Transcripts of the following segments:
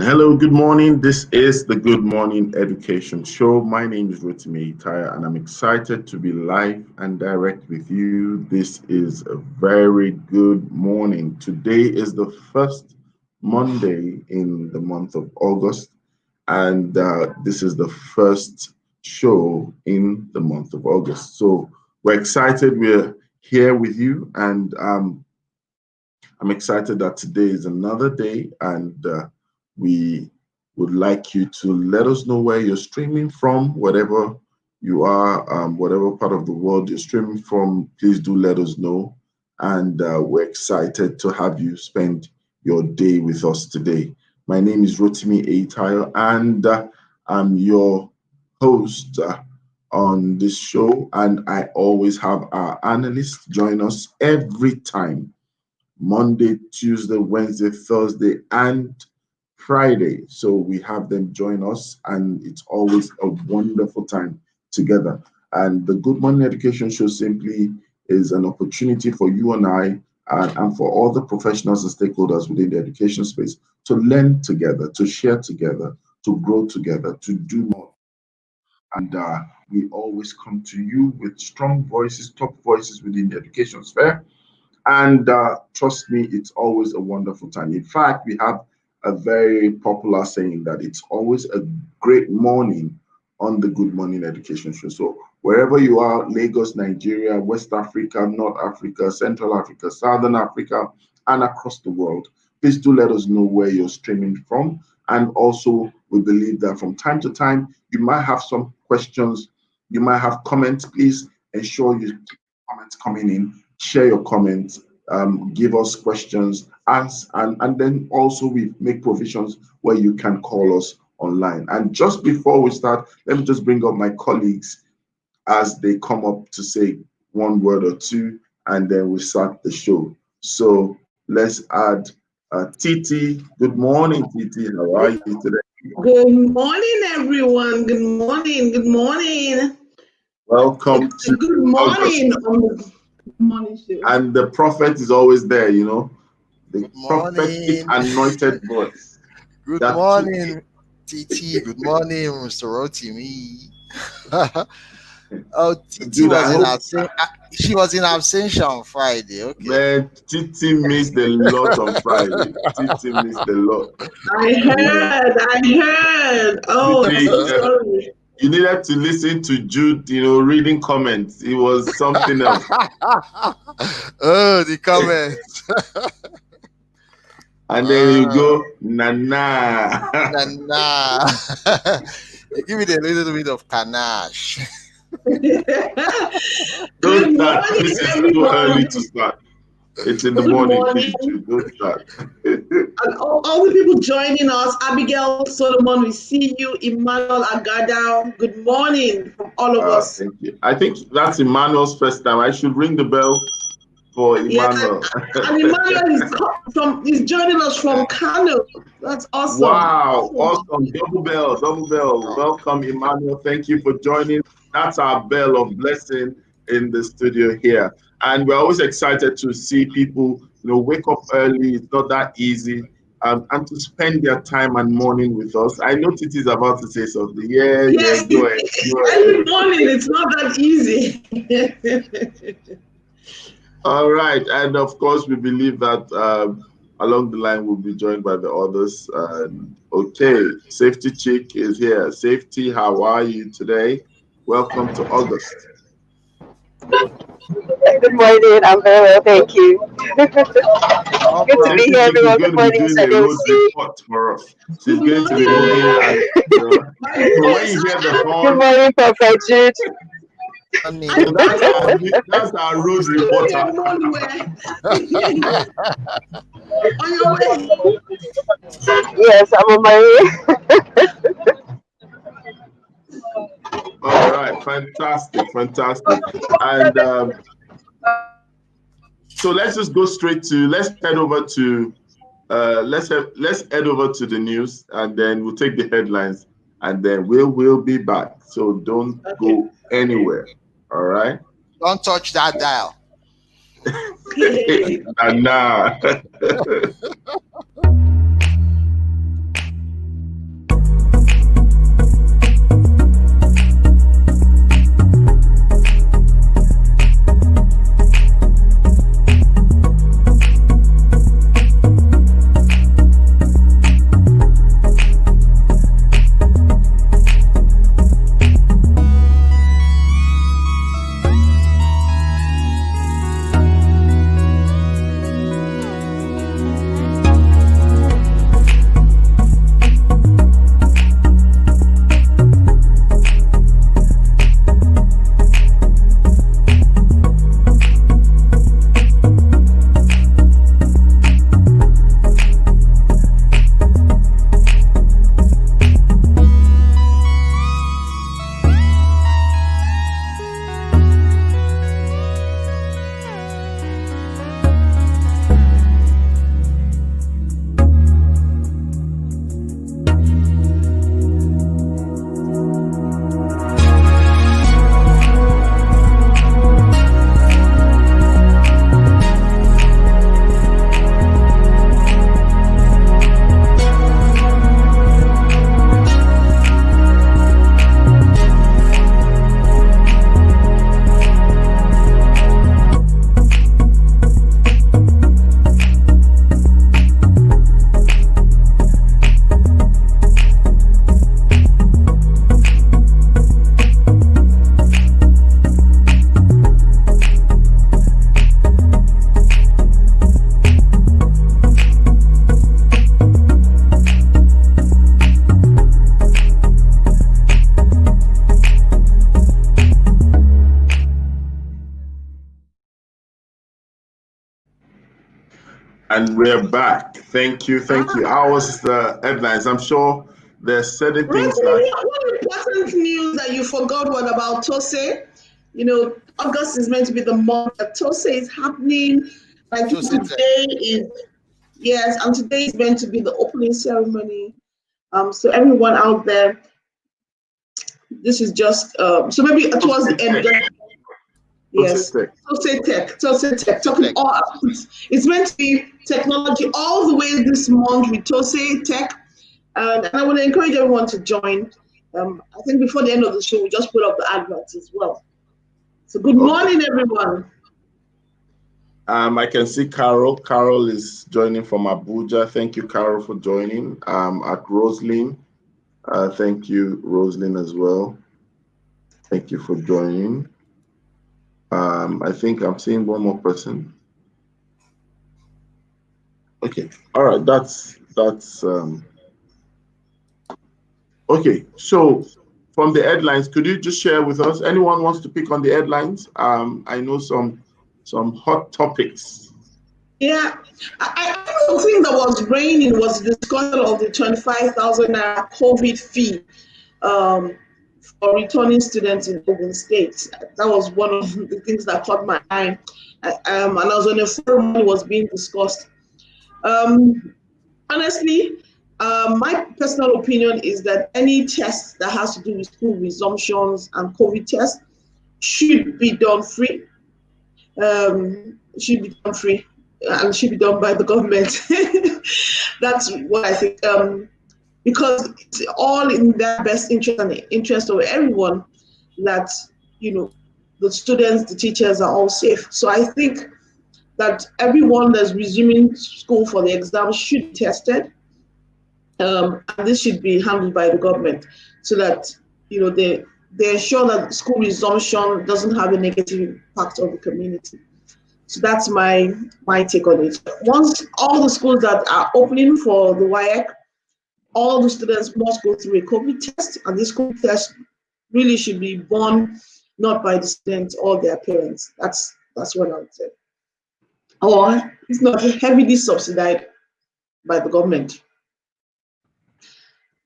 Hello, good morning. This is the Good Morning Education Show. My name is Rotimi Itaya, and I'm excited to be live and direct with you. This is a very good morning. Today is the first Monday in the month of August, and this is the first show in the month of August. So we're excited. We're here with you, and I'm excited that today is another day, and we would like you to let us know where you're streaming from, whatever you are, whatever part of the world you're streaming from. Please do let us know, and we're excited to have you spend your day with us today. My name is Rotimi Aitayo, and I'm your host on this show, and I always have our analysts join us every time. Monday, Tuesday, Wednesday, Thursday, and Friday. So we have them join us, and it's always a wonderful time together. And the Good Morning Education Show simply is an opportunity for you and I, and for all the professionals and stakeholders within the education space to learn together, to share together, to grow together, to do more. And we always come to you with strong voices, top voices within the education sphere, and trust me, it's always a wonderful time. In fact, we have a very popular saying that it's always a great morning on the Good Morning Education Show. So wherever you are, Lagos, Nigeria, West Africa, North Africa, Central Africa, Southern Africa, and across the world, please do let us know where you're streaming from. And also, we believe that from time to time, you might have some questions, you might have comments. Please ensure you keep comments coming in, share your comments, give us questions, ask, and then also we make provisions where you can call us online. And just before we start, let me just bring up my colleagues as they come up to say one word or two, and then we start the show. So let's add Titi. Good morning, Titi. How are you today? Good morning, everyone. Good morning. Good morning. Welcome It's a to good August. morning on the morning show. And the prophet is always there, the Good prophetic morning. anointed voice. Good That morning, TT. Good morning, Mr. Rotimi. Oh, TT Dude, I was in hope, absence. She was in absentia on Friday. Okay. man, Titi missed a lot on Friday. Titi missed a lot. I heard. Oh, I'm Titi, so sorry. you needed to listen to Jude, reading comments. It was something else. Oh, the comments. And then you go, nah. Nah. Give it a little bit of panache. Don't Good start. morning, This is too everyone. early to start. It's in the Good morning, morning. please, Jude. Don't start. And all the people joining us, Abigail Solomon, we see you. Emmanuel Agada, good morning from all of us. Thank you. I think that's Emmanuel's first time. I should ring the bell for Emmanuel. And Emmanuel is joining us from Kano. That's awesome. Wow, awesome. Double bell, double bell. Welcome, Emmanuel. Thank you for joining. That's our bell of blessing in the studio here. And we're always excited to see people, wake up early. It's not that easy. And to spend their time and morning with us. I know Titi is about to say something. Yes, Go ahead. every morning it's not that easy. All right. And of course, we believe that along the line we'll be joined by the others. Okay, Safety Chick is here. Safety, how are you today? Welcome to August. Good morning. I'm very well, thank you. Good to be Safety here, Chick is everyone. going Good to be morning, doing a road Sadosi. report for us. She's going to be moving and so when you hear the Good horn, morning, Prophet Jude. that's our road reporter. On your way. Yes, I'm on my way. All right, fantastic. And so let's just go straight to let's head over to the news, and then we'll take the headlines, and then we'll be back. So don't go anywhere. All right. Don't touch that dial. Nah. And we're back. Thank you. Thank you. How was the headlines? I'm sure there's certain things that. One important news that you forgot what about Tose. You know, August is meant to be the month that Tose is happening. I think today is, yes, and today is meant to be the opening ceremony. So everyone out there, this is just, so maybe towards the end, yes, Tose Tech, talking all, it's meant to be technology all the way this month with Tose Tech. And I would encourage everyone to join. I think before the end of the show, we just put up the adverts as well. So good morning, everyone. I can see Carol. Carol is joining from Abuja. Thank you, Carol, for joining. At Roslyn. Thank you, Roslyn, as well. Thank you for joining. I think I'm seeing one more person. Okay. All right. That's okay. So from the headlines, could you just share with us? Anyone wants to pick on the headlines? I know some hot topics. Yeah, I don't think that was raining was the discussion of the 25,000 COVID fee for returning students in Ogun State. That was one of the things that caught my eye. And I was on a forum when it was being discussed. Honestly, my personal opinion is that any test that has to do with school resumptions and COVID tests should be done free. Should be done free and should be done by the government. That's what I think. Because it's all in their best interest and the interest of everyone that, you know, the students, the teachers are all safe. So I think that everyone that's resuming school for the exam should be tested. And this should be handled by the government so that, you know, they ensure that school resumption doesn't have a negative impact on the community. So that's my take on it. Once all the schools that are opening for the WAEC, all the students must go through a COVID test, and this COVID test really should be borne not by the students or their parents. That's what I would say. Or it's not heavily subsidized by the government.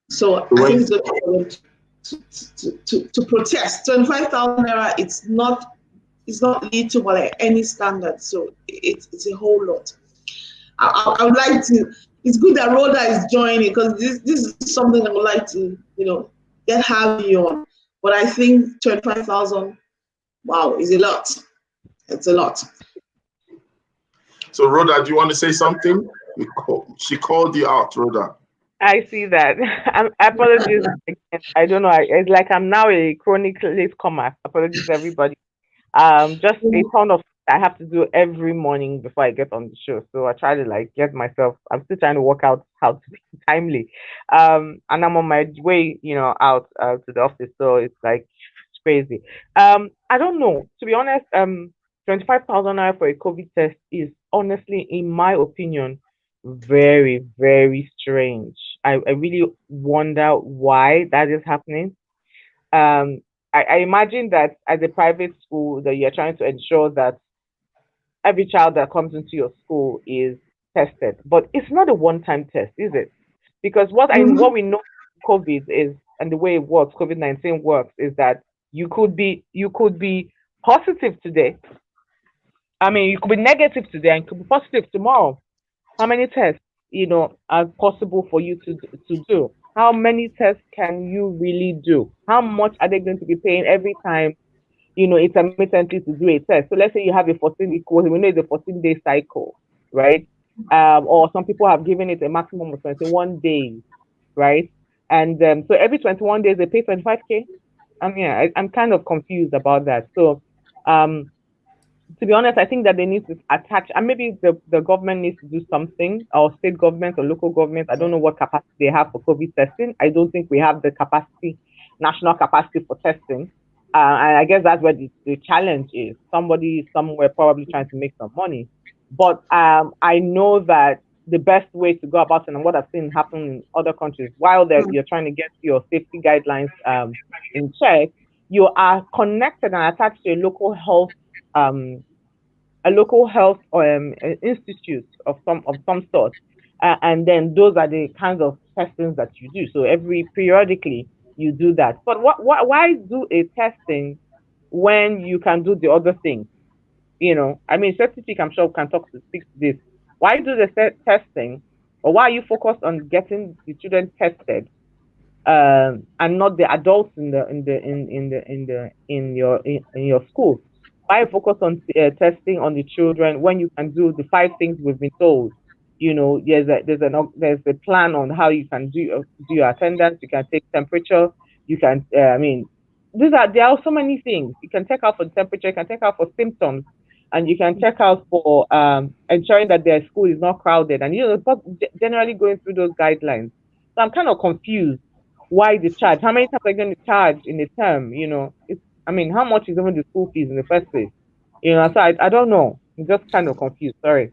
So I think it's important to protest. 25,000 naira, it's not little by any standard. So it's a whole lot. I would like to. It's good that Rhoda is joining because this is something I would like to, you know, get her view on. But I think 25,000, wow, is a lot. It's a lot. So Rhoda, do you want to say something? She called you out, Rhoda. I see that. Apologies. I don't know. It's like I'm now a chronic latecomer. Apologies, everybody. Just a ton of I have to do every morning before I get on the show. So I try to like get myself. I'm still trying to work out how to be timely. And I'm on my way, you know, out to the office. So it's like it's crazy. I don't know. To be honest, 25,000 naira for a COVID test is honestly, in my opinion, very, very strange. I really wonder why that is happening. I imagine that as a private school that you're trying to ensure that every child that comes into your school is tested, but it's not a one-time test, is it? Because what we know COVID is, and the way it works, COVID-19 works, is that you could be positive today. I mean, you could be negative today and could be positive tomorrow. How many tests, you know, are possible for you to do? How many tests can you really do? How much are they going to be paying every time, you know, intermittently to do a test? So let's say you have a 14-week course, we know it's a 14-day cycle, right? Or some people have given it a maximum of 21 days, right? And so every 21 days they pay 25K. I mean, I'm kind of confused about that. So to be honest, I think that they need to attach, and maybe the government needs to do something, or state government or local government. I don't know what capacity they have for COVID testing. I don't think we have the capacity, national capacity for testing. And I guess that's where the challenge is. Somebody somewhere probably trying to make some money. But I know that the best way to go about it, and what I've seen happen in other countries, while you're trying to get your safety guidelines in check, you are connected and attached to a local health a local health institute of some sort, and then those are the kinds of testings that you do. So every periodically you do that. But why do a testing when you can do the other things? I mean, statistic, I'm sure we can speak to this. Why do the testing, or why are you focused on getting the children tested, and not the adults in your school? Why focus on testing on the children when you can do the 5 things we've been told? There's a plan on how you can do your attendance. You can take temperature. You can, I mean, there are so many things. You can check out for temperature. You can check out for symptoms, and you can check out for ensuring that their school is not crowded. And generally going through those guidelines. So I'm kind of confused. Why the charge? How many times are you going to charge in a term? How much is even the school fees in the first place? So I don't know. I'm just kind of confused. Sorry.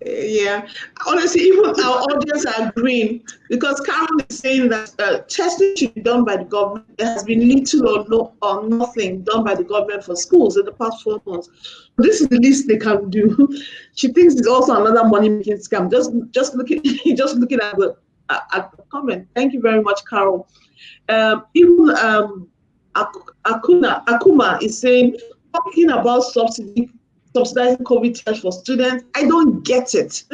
Yeah, honestly, even our audience are agreeing, because Carol is saying that testing should be done by the government. There has been little or nothing done by the government for schools in the past 4 months. This is the least they can do. She thinks it's also another money-making scam. Just looking at the comment. Thank you very much, Carol. Even Akuma is saying, talking about subsidizing COVID test for students. I don't get it.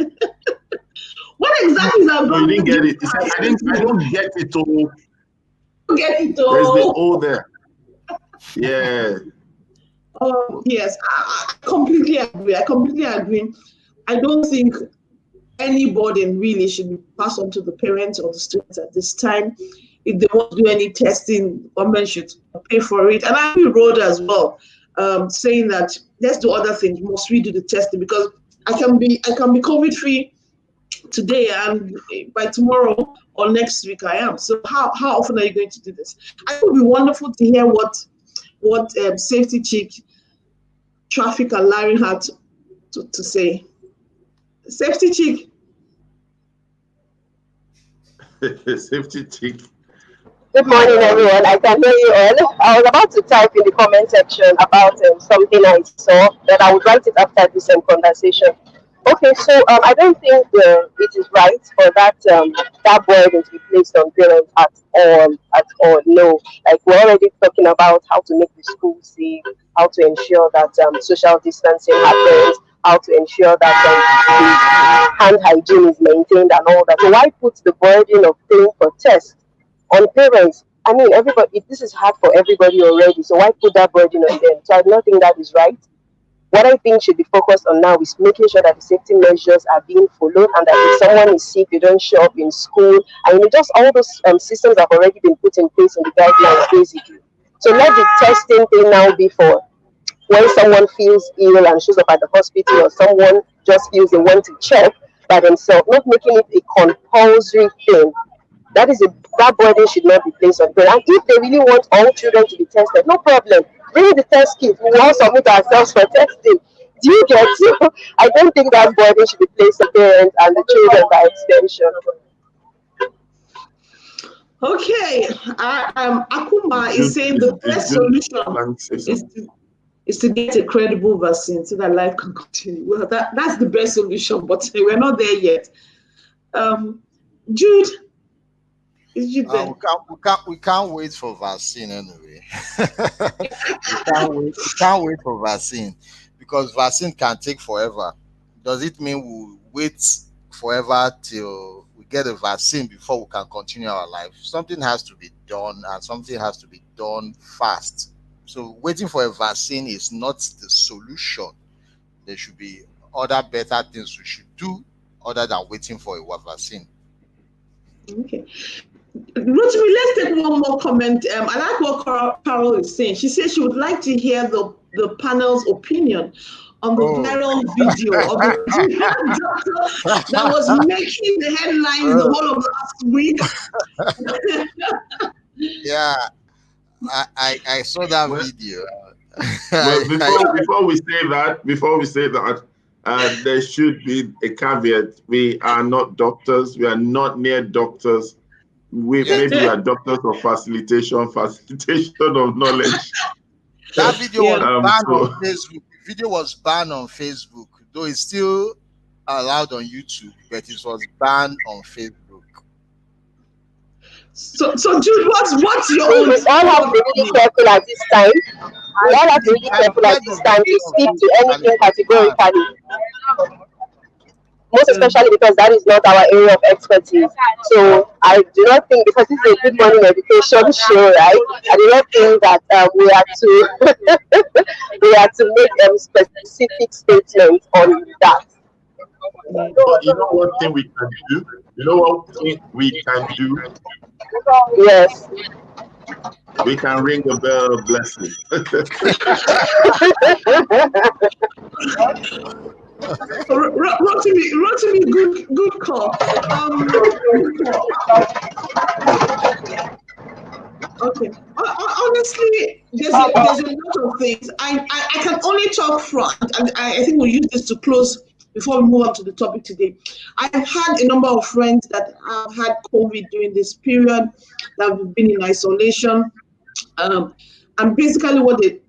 What exactly is that? No, you didn't get it. I don't get it all. Get it There's all. the O there. Yeah. Yes, I completely agree. I don't think any burden really should be passed on to the parents or the students at this time. If they want to do any testing, government should pay for it. And I wrote as well, saying that let's do other things. Must we do the testing? Because I can be COVID free today, and by tomorrow or next week I am. So how often are you going to do this? I think it would be wonderful to hear what Safety Chick, Traffic and Larry had to say. Safety Chick. Safety Chick. Good morning, everyone. I can hear you all. I was about to type in the comment section about something I saw, that I would write it after this conversation. Okay, so I don't think it is right for that burden to be placed on parents at all. No, like, we're already talking about how to make the school safe, how to ensure that social distancing happens, how to ensure that the hand hygiene is maintained and all that. So why put the burden of paying for tests on parents? I mean, everybody, this is hard for everybody already, so why put that burden on them? So I don't think that is right. What I think should be focused on now is making sure that the safety measures are being followed, and that if someone is sick, they don't show up in school. And just all those systems have already been put in place in the guidelines, basically. So let the testing thing now be for when someone feels ill and shows up at the hospital, or someone just feels they want to check by themselves, not making it a compulsory thing. That burden should not be placed on parents. And if they really want all children to be tested, no problem. Bring the test kit. We will all submit ourselves for testing. Do you get it? I don't think that burden should be placed on parents and the children by extension. Okay, Akuma is saying the best solution is to get a credible vaccine so that life can continue. Well, that's the best solution, but we're not there yet. Jude. We can't wait for vaccine anyway. we can't wait for vaccine, because vaccine can take forever. Does it mean we'll wait forever till we get a vaccine before we can continue our life? Something has to be done, and something has to be done fast. So waiting for a vaccine is not the solution. There should be other better things we should do other than waiting for a vaccine. Okay. Rotimi, let's take one more comment. I like what Carol is saying. She says she would like to hear the panel's opinion on the viral video of the doctor that was making the headlines the whole of last week. Yeah, I saw that video. Well, before we say that, there should be a caveat. We are not doctors. We are not near doctors. Maybe we are doctors of facilitation of knowledge. That video was banned on Facebook video was banned on Facebook, though it's still allowed on YouTube, but it was banned on Facebook. So Jude, what's your own? We all have to be really careful at this time. We all have to be really careful at this time to speak to anything categorically. Most especially because that is not our area of expertise. So I do not think, because this is a Good Morning Education show, right? I do not think that we have to make specific statements on that. But you know what thing we can do? You know what thing we can do? Yes. We can ring the bell of blessing. Rotimi, good call. Okay. Honestly, there's a lot of things. I can only talk front, and I think we'll use this to close before we move on to the topic today. I've had a number of friends that have had COVID during this period, that have been in isolation, and basically what they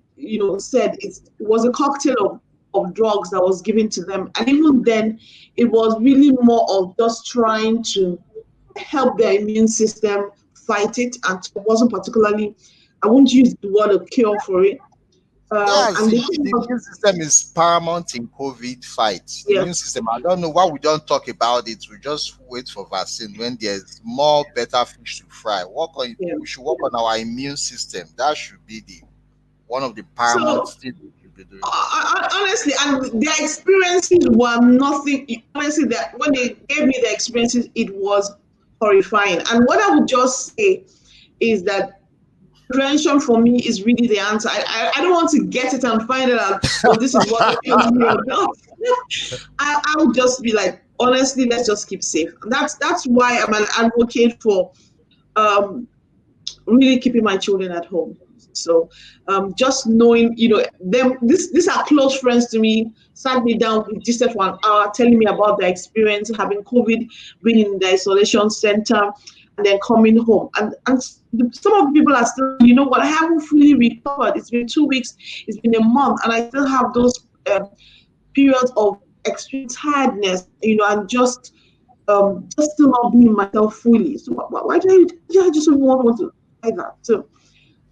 said it was a cocktail of drugs that was given to them, and even then, it was really more of just trying to help their immune system fight it, and it wasn't particularly, I won't use the word a cure for it. Yes, and the immune system is paramount in COVID fights. The immune system, I don't know why we don't talk about it. We just wait for vaccine when there's more better fish to fry. We should work on our immune system. That should be one of the paramount things we should be doing. Honestly, and their experiences were nothing. Honestly, that when they gave me the experiences, it was horrifying. And what I would just say is that prevention for me is really the answer. I don't want to get it and find it out. So this is what it feels me about. I would just be like, honestly, let's just keep safe. And that's why I'm an advocate for really keeping my children at home. So just knowing, them. These are close friends to me. Sat me down with just 1 hour, telling me about their experience having COVID, being in the isolation center, and then coming home. And some of the people are still, I haven't fully recovered. It's been 2 weeks, it's been a month, and I still have those periods of extreme tiredness, and just still not being myself fully. So why do I just want to like that? So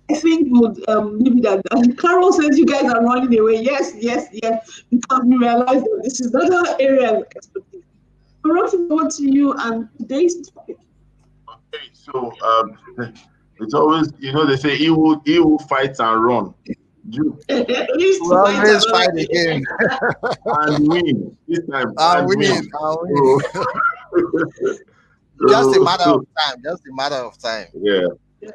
I think we would leave it at that. And Carol says you guys are running away. Yes, because we realize that this is not our area of expertise. But over to you and today's topic. Okay, so it's always, they say he who fights and run. You always fight again and win. This time, win. Just a matter of time. Yeah.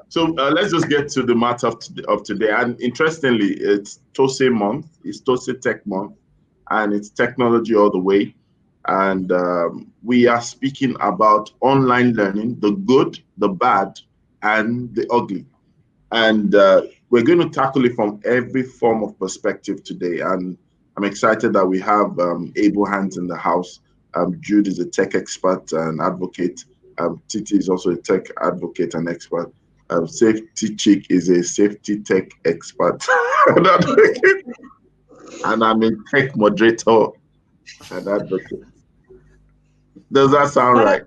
So let's just get to the matter of today. And interestingly, it's TOSE month. It's TOSE Tech month, and it's technology all the way. And we are speaking about online learning, the good, the bad, and the ugly. And we're going to tackle it from every form of perspective today. And I'm excited that we have able hands in the house. Jude is a tech expert and advocate. Titi is also a tech advocate and expert. Safety Chick is a safety tech expert and advocate. And I'm a tech moderator and advocate. Does that sound right?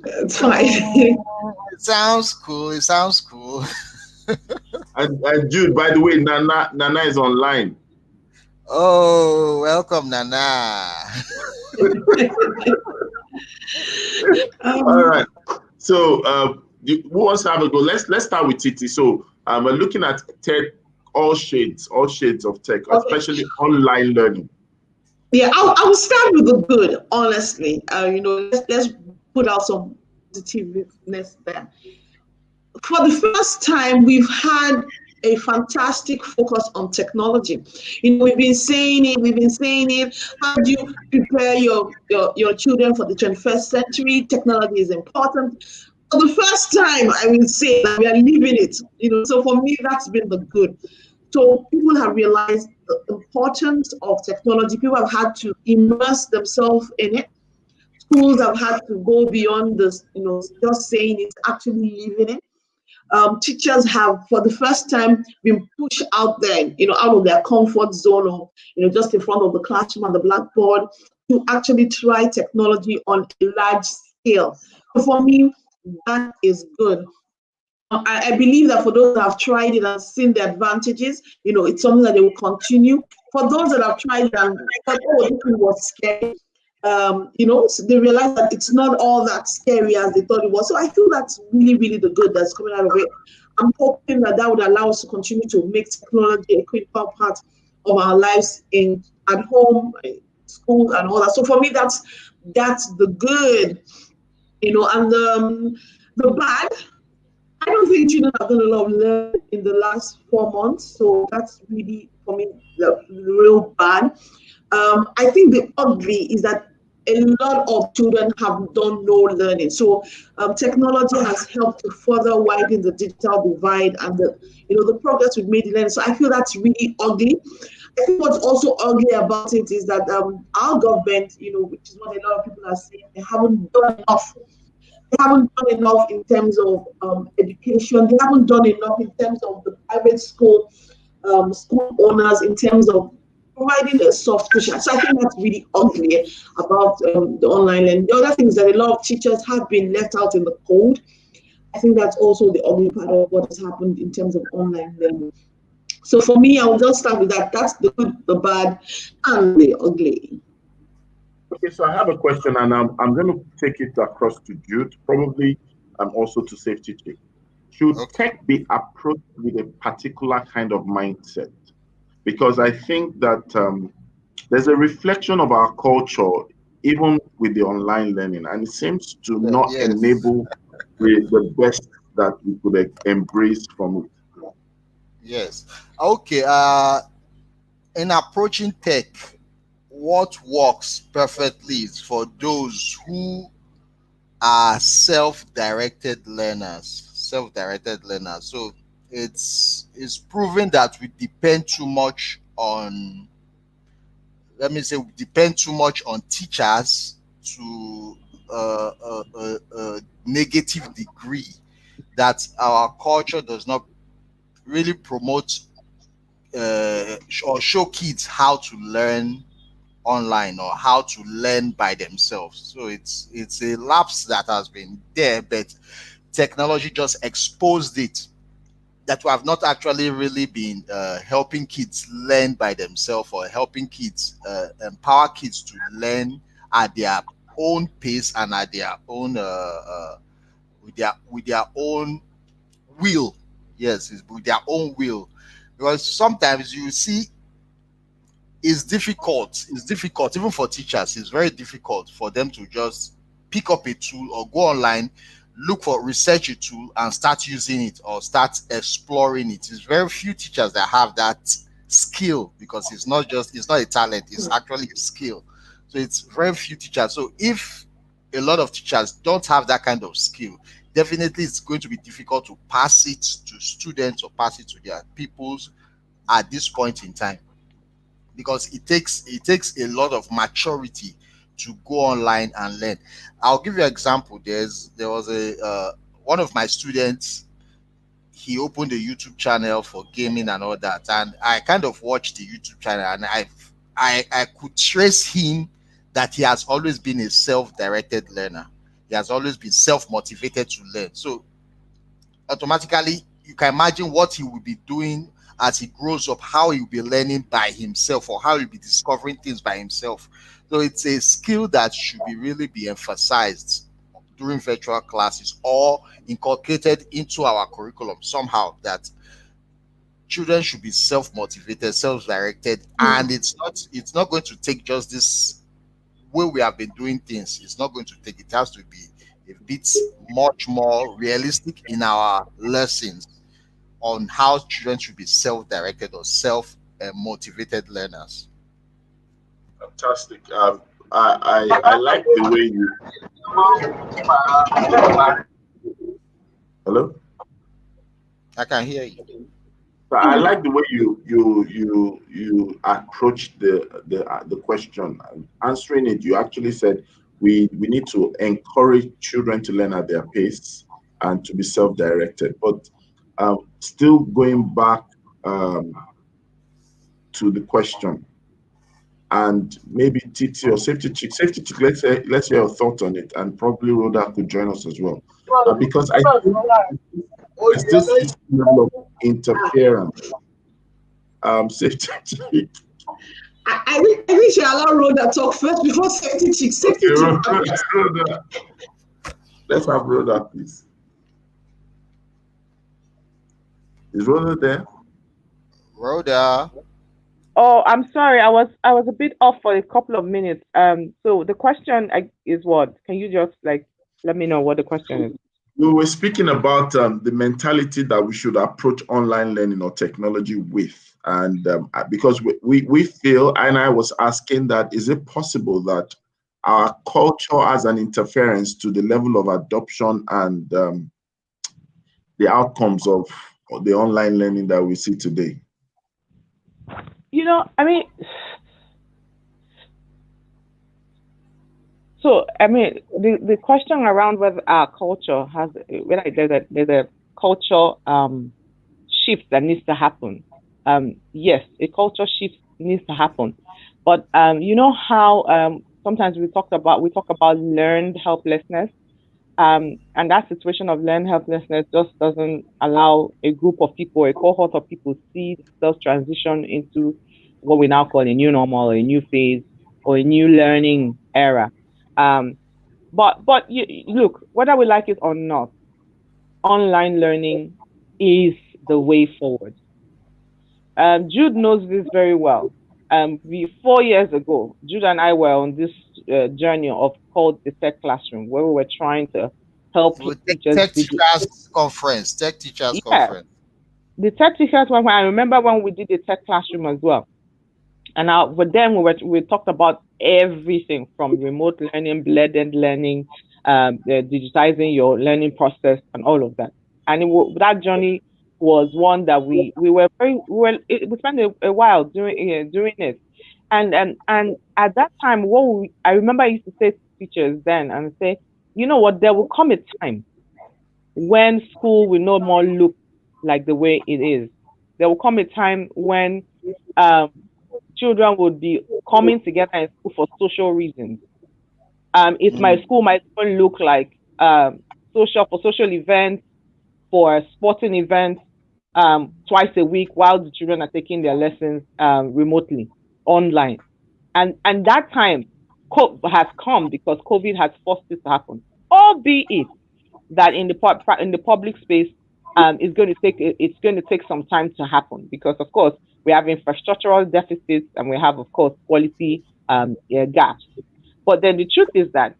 It's fine. It sounds cool. And Jude, by the way, Nana is online. Oh, welcome, Nana. All right. So who wants to have a go? Let's start with Titi. So we're looking at tech, all shades of tech, especially online learning. Yeah, I will start with the good, honestly. Let's put out some positiveness there. For the first time, we've had a fantastic focus on technology. We've been saying it. How do you prepare your children for the 21st century? Technology is important. For the first time, I will say that we are living it. So for me, that's been the good. So people have realized the importance of technology. People have had to immerse themselves in it. Schools have had to go beyond this, just saying it, actually living it. teachers have, for the first time, been pushed out there, out of their comfort zone of, just in front of the classroom and the blackboard to actually try technology on a large scale. So for me, that is good. I believe that for those that have tried it and seen the advantages, it's something that they will continue. For those that have tried it and thought, oh, this was scary, they realize that it's not all that scary as they thought it was. So I feel that's really, really the good that's coming out of it. I'm hoping that would allow us to continue to make technology a critical part of our lives at home, school, and all that. So for me, that's the good, and the bad. I don't think children have done a lot of learning in the last 4 months, so that's really, for me, the real bad. I think the ugly is that a lot of children have done no learning. So technology has helped to further widen the digital divide and the progress we've made in learning. So I feel that's really ugly. I think what's also ugly about it is that our government, which is what a lot of people are saying, they haven't done enough. They haven't done enough in terms of education. They haven't done enough in terms of the private school owners, in terms of providing a soft cushion. So I think that's really ugly about the online learning. The other thing is that a lot of teachers have been left out in the cold. I think that's also the ugly part of what has happened in terms of online learning. So for me, I will just start with that. That's the good, the bad, and the ugly. Okay, so I have a question, and I'm going to take it across to Jude, probably also to Safety Chick. Should tech be approached with a particular kind of mindset? Because I think that there's a reflection of our culture, even with the online learning, and it seems to not enable the best that we could embrace from it. Yes. Okay. In approaching tech, what works perfectly is for those who are self-directed learners. So it's proven that we depend too much on, teachers to a negative degree, that our culture does not really promote or show kids how to learn online or how to learn by themselves. So it's a lapse that has been there, but technology just exposed it, that we have not actually really been helping kids learn by themselves, or helping kids empower kids to learn at their own pace and at their own with their own will. Yes, it's with their own will. Because sometimes you see it's difficult even for teachers. It's very difficult for them to just pick up a tool or go online, research a tool and start using it or start exploring it. It's very few teachers that have that skill, because it's not a talent, it's actually a skill. So it's very few teachers. So if a lot of teachers don't have that kind of skill, definitely it's going to be difficult to pass it to students or pass it to their pupils at this point in time, because it takes a lot of maturity to go online and learn. I'll give you an example. There was a one of my students. He opened a YouTube channel for gaming and all that, and I kind of watched the YouTube channel, and I could trace him that he has always been a self-directed learner. He has always been self-motivated to learn. So automatically, you can imagine what he will be doing as he grows up, how he'll be learning by himself, or how he'll be discovering things by himself. So it's a skill that should really be emphasized during virtual classes, or inculcated into our curriculum somehow, that children should be self-motivated, self-directed, and it's not going to take just this way we have been doing things. It's not going to take. It has to be a bit much more realistic in our lessons on how children should be self-directed or self-motivated learners. Fantastic. I like the way you. Hello? I can hear you. I like the way you approach the question. Answering it, you actually said we need to encourage children to learn at their pace and to be self-directed. But Still going back to the question, and maybe TT or Safety Chick, let's hear your thoughts on it, and probably Rhoda could join us as well, because I still see some level of interference. Safety Chick. I think she allow Rhoda talk first before Safety Chick. Safety Chick. Rhoda. Let's have Rhoda, please. Is Rhoda there? Rhoda. Oh, I'm sorry. I was a bit off for a couple of minutes. So the question is what? Can you just let me know what the question is? We were speaking about the mentality that we should approach online learning or technology with, and because we feel, and I was asking that, is it possible that our culture has an interference to the level of adoption and the outcomes of the online learning that we see today? The question around whether our culture has, there's a culture shift that needs to happen. Yes, a culture shift needs to happen, but you know how sometimes we talk about learned helplessness, and that situation of learned helplessness just doesn't allow a group of people, a cohort of people, see themselves transition into what we now call a new normal, a new phase, or a new learning era. But look, whether we like it or not, online learning is the way forward. Jude knows this very well. 4 years ago, Jude and I were on this journey called the Tech Classroom, where we were trying to help teachers. Tech Teachers Conference. Conference. The Tech Teachers one. I remember when we did the Tech Classroom as well. And with them, we talked about everything from remote learning, blended learning, digitizing your learning process, and all of that. And that journey was one that we spent a while doing it. And at that time, I remember I used to say to teachers then, and say, you know what, there will come a time when school will no more look like the way it is. There will come a time when children would be coming together in school for social reasons. My school might even look like social events, for sporting events, twice a week, while the children are taking their lessons remotely, online. And that time has come because COVID has forced it to happen. Albeit that in the public space, it's going to take some time to happen, because of course we have infrastructural deficits and we have, of course, quality gaps. But then the truth is that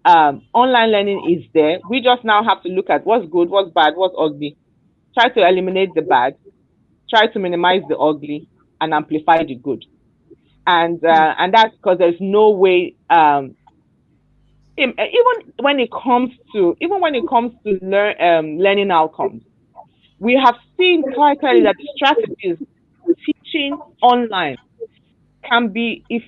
online learning is there. We just now have to look at what's good, what's bad, what's ugly, try to eliminate the bad, try to minimize the ugly, and amplify the good. And that's because there's no way. Even when it comes to learning outcomes, we have seen quite clearly that the strategies teaching online can be as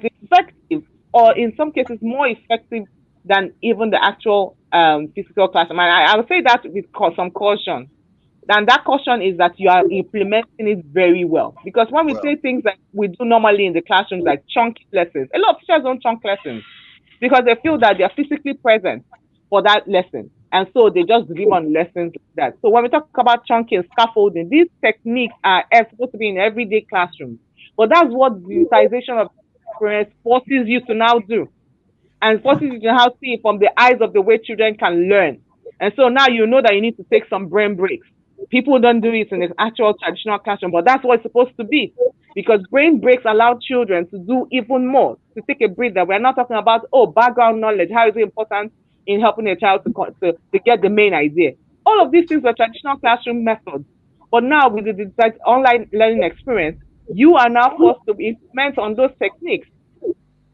effective, or in some cases more effective, than even the actual physical classroom. And I would say that with some caution. And that caution is that you are implementing it very well. Because when we say things that we do normally in the classrooms, like chunky lessons, a lot of teachers don't chunk lessons because they feel that they are physically present for that lesson. And so they just deliver on lessons like that. So when we talk about chunking and scaffolding, these techniques are supposed to be in everyday classrooms. But that's what digitization of experience forces you to now do. And forces you to now see from the eyes of the way children can learn. And so now you know that you need to take some brain breaks. People don't do it in the actual traditional classroom, but that's what it's supposed to be. Because brain breaks allow children to do even more, to take a breather. We're not talking about, background knowledge. How is it important in helping a child to get the main idea? All of these things are traditional classroom methods. But now with the online learning experience, you are now forced to implement on those techniques.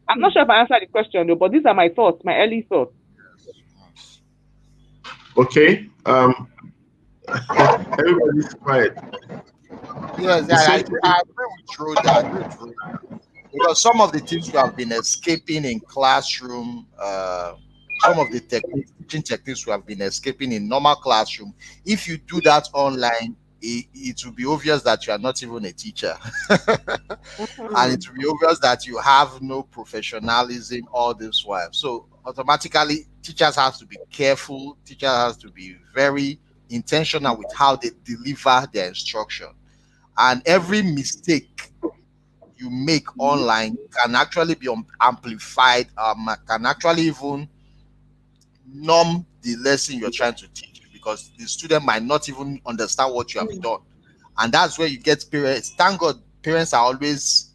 I'm not sure if I answered the question though, but these are my thoughts, my early thoughts. Okay. Everybody's quiet. Yes, I agree with Rhoda. Because some of the things we have been escaping in classroom some of the teaching techniques we have been escaping in normal classroom. If you do that online, it will be obvious that you are not even a teacher. And it will be obvious that you have no professionalism all this while. So automatically, teachers have to be careful. Teachers have to be very intentional with how they deliver their instruction. And every mistake you make online can actually be amplified, can actually even numb the lesson you're trying to teach, because the student might not even understand what you have done. And that's where you get parents. Thank God parents are always,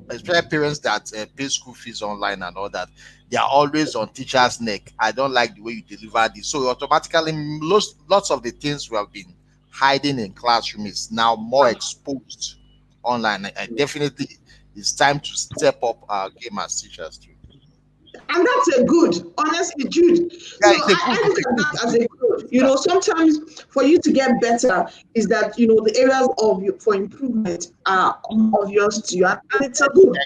especially parents that pay school fees online and all that, they are always on teacher's neck. I don't like the way you deliver this. So automatically lots of the things we have been hiding in classroom is now more exposed online. And definitely it's time to step up our game as teachers too. And that's a good, honestly, Jude. Yeah, so I look at that as a good. You know, sometimes for you to get better is that, you know, the areas for improvement are obvious to you. And it's a good.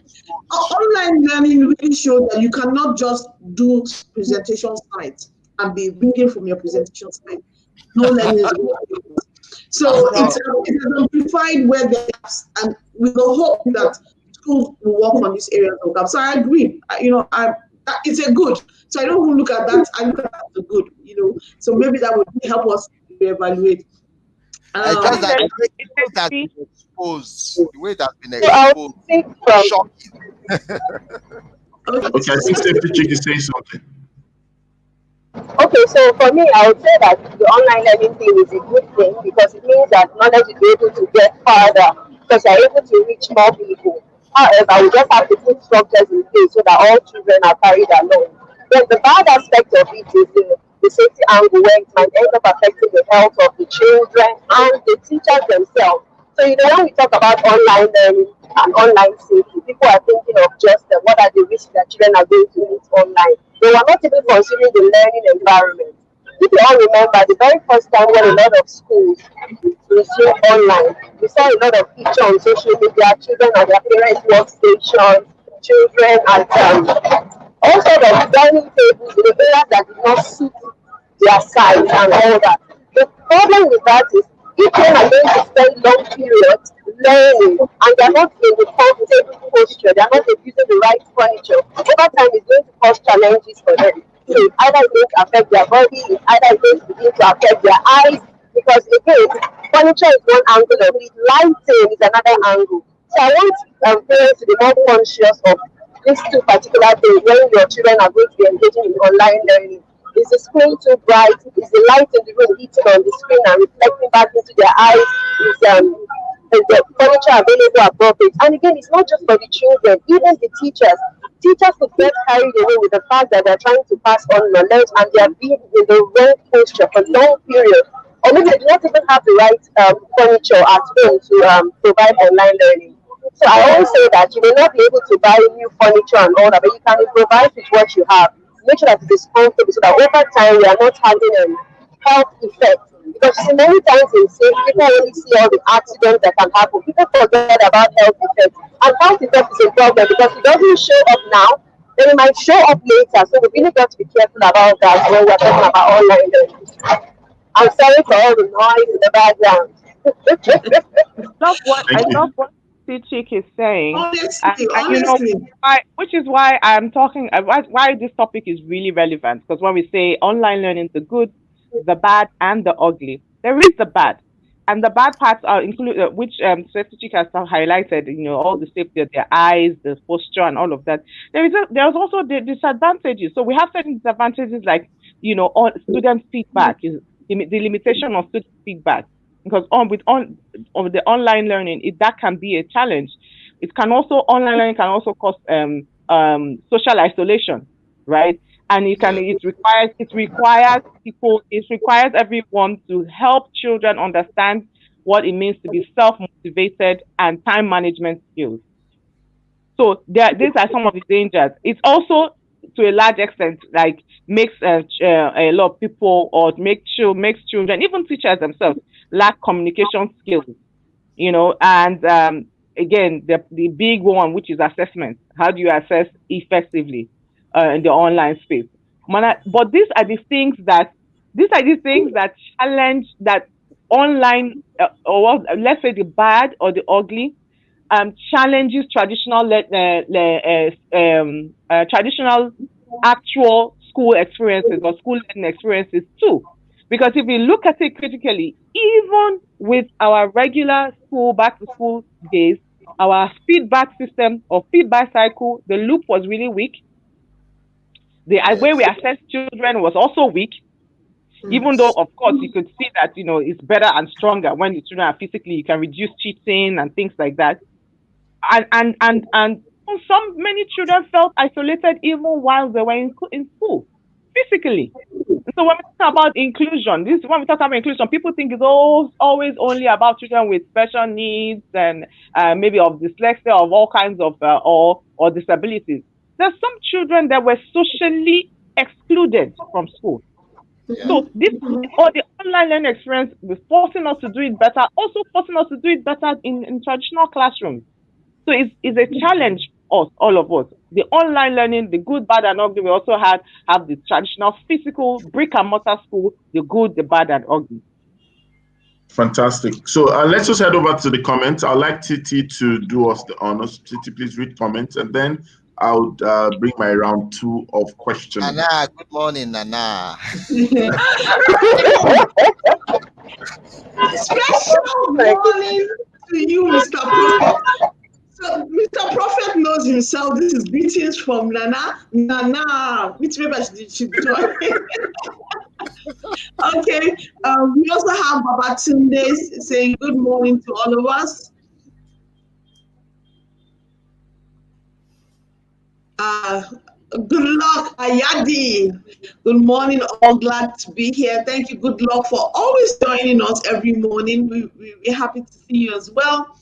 Online learning really shows that you cannot just do presentation slides and be reading from your presentation slide. No learning is good. So it's amplified where there's, and we will hope that schools will work on this area of gap. So I agree. You know, it's a good. So I don't even look at that. I look at that as a good. You know, so maybe that would help us evaluate. Just that the way that's been exposed, shocking. Okay, I think Safety Chick is saying something. Okay, so for me, I would say that the online learning thing is a good thing because it means that knowledge is able to get farther because you're able to reach more people. However, we just have to put structures in place so that all children are carried along. Then the bad aspect of it is the safety angle where it might end up affecting the health of the children and the teachers themselves. So, you know, when we talk about online learning and online safety, people are thinking of just what are the risks that children are going to meet online. They were not even considering the learning environment. If you all remember, the very first time when a lot of schools resumed online, we saw a lot of pictures on social media, children at their parents' workstations, children at all sorts of dining tables in the areas that did not suit their size and all that. The problem with that is if children are going to spend long periods learning and they're not in the comfortable posture, they're not using the right furniture, over time it's going to cause challenges for them. So it's either going to affect their body, it's either going to begin to affect their eyes, because again, furniture is one angle of it, lighting is another angle. So I want parents to be more conscious of these two particular things when your children are going to be engaging in online learning. Is the screen too bright? Is the light in the room hitting on the screen and reflecting back into their eyes? Is the furniture available appropriate? And again, it's not just for the children, even the teachers. Teachers could get carried away with the fact that they're trying to pass on knowledge and they're being in the wrong posture for long periods. Or maybe they do not even have the right furniture at home to provide online learning. So I always say that you may not be able to buy new furniture and all that, but you can improvise with what you have. Make sure that it is comfortable so that over time we are not having health effects. Because many times in safety, people only see all the accidents that can happen. People forget about health effects. And health effects is a problem because it doesn't show up now, then it might show up later. So we really got to be careful about that when we're talking about online learning. I'm sorry for all the noise in the background. I love what Chick is saying. Honestly. You know, which is why I'm talking. Why this topic is really relevant, because when we say online learning, the good, the bad, and the ugly, there is the bad, and the bad parts are included, which Safety Chick has highlighted. You know, all the safety of their eyes, the posture, and all of that. There's also the disadvantages. So we have certain disadvantages, like, you know, student feedback is the limitation of student feedback. Because with the online learning, that can be a challenge. Online learning can also cause social isolation, right? And it requires everyone to help children understand what it means to be self-motivated and time management skills. So these are some of the dangers. It's also, to a large extent, like makes a lot of people, or makes children, even teachers themselves, lack communication skills, you know. And again, the big one, which is assessment. How do you assess effectively in the online space? But these are the things that challenge that online, or let's say the bad or the ugly, challenges traditional traditional actual school experiences or school learning experiences too. Because if we look at it critically, even with our regular school back to school days, our feedback system or feedback cycle, the loop was really weak. The way we assess children was also weak. Even though, of course, you could see that, it's better and stronger when the children are physically, you can reduce cheating and things like that. And many children felt isolated even while they were in school, physically. So when we talk about inclusion, people think it's always only about children with special needs and maybe of dyslexia, of all kinds of or disabilities. There's some children that were socially excluded from school. Yeah. So this or the online learning experience was forcing us to do it better, also forcing us to do it better in traditional classrooms. So it's a challenge for us, all of us. The online learning, the good, bad, and ugly. We also have the traditional physical brick and mortar school, the good, the bad, and ugly. Fantastic. So let's just head over to the comments. I'd like Titi to do us the honors. Titi, please read comments, and then I'll bring my round 2 of questions. Nana, good morning, Nana. Special morning to you, Mr. Prophet. So Mr. Prophet knows himself. This is greetings from Nana. Nana, which maybe I should join. Okay. We also have Babatunde saying good morning to all of us. Good luck, Ayadi. Good morning, all glad to be here. Thank you, good luck, for always joining us every morning. We're happy to see you as well.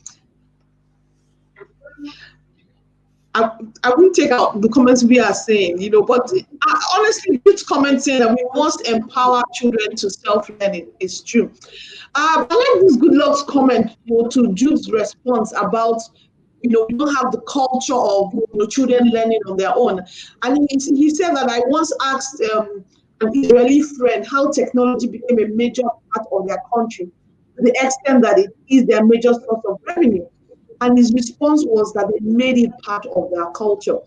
I won't take out the comments we are saying, but honestly, this comment saying that we must empower children to self-learning is true. I like this good luck's comment to Jude's response about we don't have the culture of children learning on their own. And he said that I once asked an Israeli friend how technology became a major part of their country, to the extent that it is their major source of revenue. And his response was that they made it part of their culture.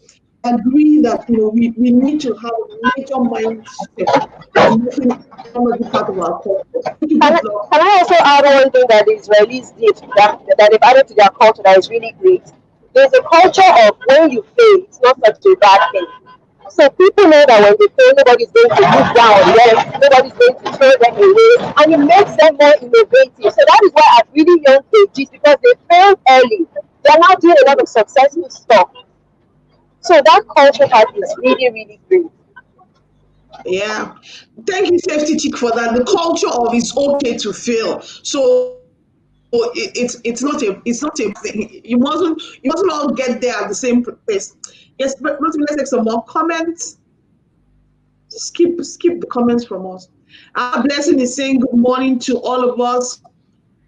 I agree that we need to have a major mindset of making technology part of our culture. Can I also add one thing that the Israelis did that they've added to their culture that is really great? There's a culture of when you fail, it's not such a bad thing. So people know that when they fail, nobody's going to look down on them, nobody's going to throw them away, and it makes them more innovative. So that is why at really young ages, because they failed early, they're now doing a lot of successful stuff. So that culture part is really, really great. Yeah, thank you, Safety Chick, for that. The culture of it's okay to fail. So it's not a thing. You mustn't all get there at the same place. Yes, but let's take some more comments. Skip the comments from us. Our blessing is saying good morning to all of us.